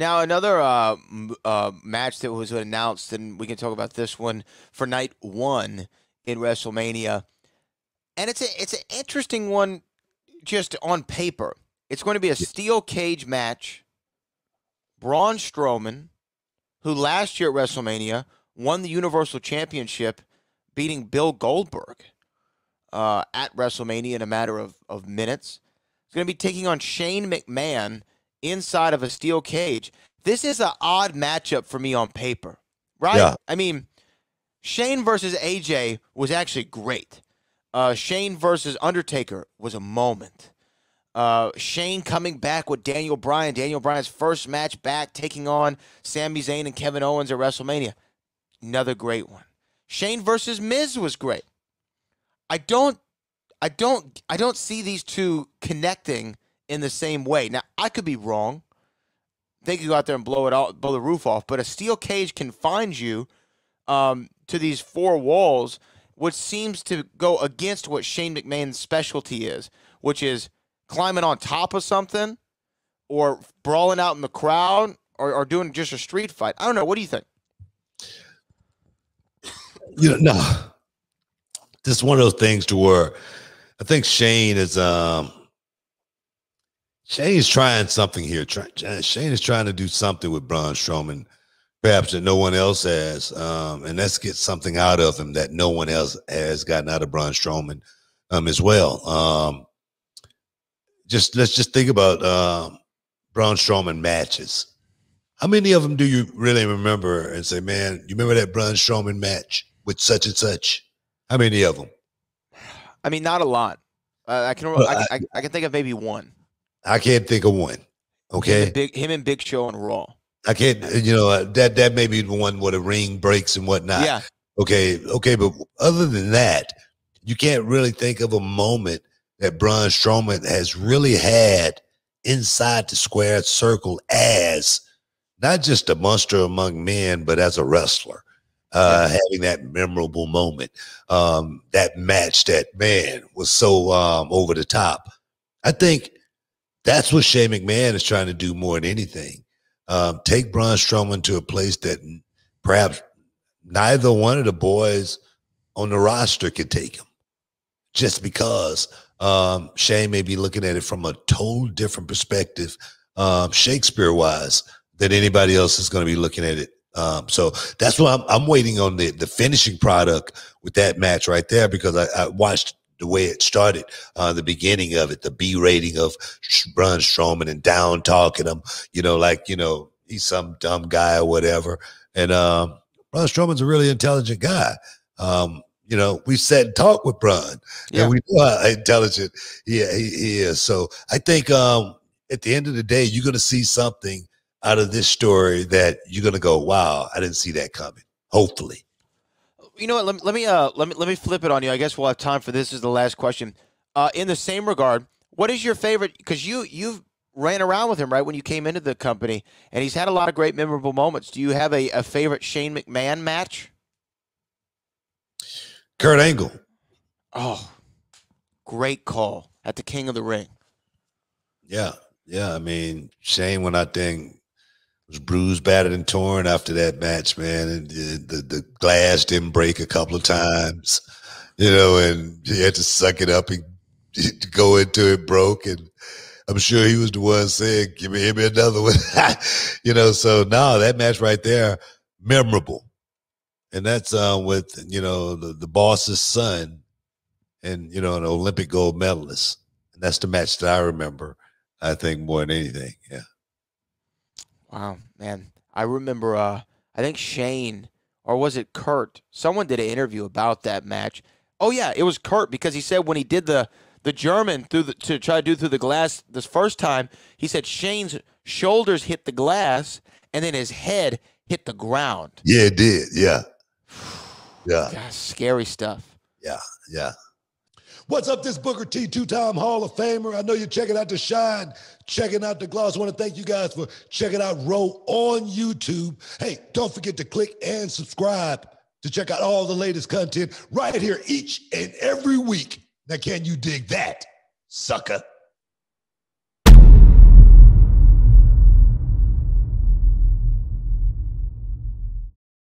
Now another match that was announced, and we can talk about this one for night one in WrestleMania, and it's an interesting one just on paper. It's going to be a steel cage match. Braun Strowman, who last year at WrestleMania won the Universal Championship, beating Bill Goldberg at WrestleMania in a matter of minutes. He's going to be taking on Shane McMahon inside of a steel cage. This is an odd matchup for me on paper, right? Yeah. I mean, Shane versus AJ was actually great. Shane versus Undertaker was a moment. Shane coming back with Daniel Bryan. Daniel Bryan's first match back, taking on Sami Zayn and Kevin Owens at WrestleMania. Another great one. Shane versus Miz was great. I don't see these two connecting in the same way. Now, I could be wrong. They could go out there and blow the roof off, but a steel cage confines you to these four walls, which seems to go against what Shane McMahon's specialty is, which is climbing on top of something or brawling out in the crowd or doing just a street fight. I don't know. What do you think? No. This is one of those things to where I think Shane is trying something here. Shane is trying to do something with Braun Strowman, perhaps that no one else has, and let's get something out of him that no one else has gotten out of Braun Strowman as well. Let's just think about Braun Strowman matches. How many of them do you really remember and say, man, you remember that Braun Strowman match with such and such? How many of them? I mean, not a lot. I can think of maybe one. I can't think of one. Okay, him and Big Show on Raw. I can't. That may be the one where the ring breaks and whatnot. Yeah. Okay, but other than that, you can't really think of a moment that Braun Strowman has really had inside the squared circle as not just a monster among men, but as a wrestler. Having that memorable moment, that match that, man, was so over the top. I think that's what Shane McMahon is trying to do more than anything. Take Braun Strowman to a place that perhaps neither one of the boys on the roster could take him, just because Shane may be looking at it from a total different perspective, Shakespeare-wise, than anybody else is going to be looking at it. So that's why I'm waiting on the finishing product with that match right there, because I watched the way it started, the beginning of it, the B rating of Braun Strowman and down talking him, he's some dumb guy or whatever. And Braun Strowman's a really intelligent guy. We sat and talked with Braun, and we know how intelligent he is. So I think at the end of the day, you're going to see something out of this story that you're going to go, wow, I didn't see that coming. Hopefully. You know what? Let me flip it on you. I guess we'll have time for this. This is the last question. In the same regard, what is your favorite? Because you've ran around with him right when you came into the company, and he's had a lot of great memorable moments. Do you have a favorite Shane McMahon match? Kurt Angle. Oh, great call at the King of the Ring. Yeah. I mean, Shane went out there and was bruised, battered, and torn after that match, man. And the glass didn't break a couple of times, and he had to suck it up and go into it broke. And I'm sure he was the one saying, give me another one. So no, that match right there, memorable. And that's with, the boss's son and, an Olympic gold medalist. And that's the match that I remember, I think, more than anything. Yeah. Wow, man. I remember, I think Shane, or was it Kurt? Someone did an interview about that match. Oh, yeah, it was Kurt, because he said when he did the German to try to do through the glass this first time, he said Shane's shoulders hit the glass and then his head hit the ground. Yeah, it did. Yeah. Yeah. God, scary stuff. Yeah. What's up, this Booker T, two-time Hall of Famer? I know you're checking out The Shine, checking out The Gloss. I want to thank you guys for checking out Row on YouTube. Hey, don't forget to click and subscribe to check out all the latest content right here each and every week. Now, can you dig that, sucker?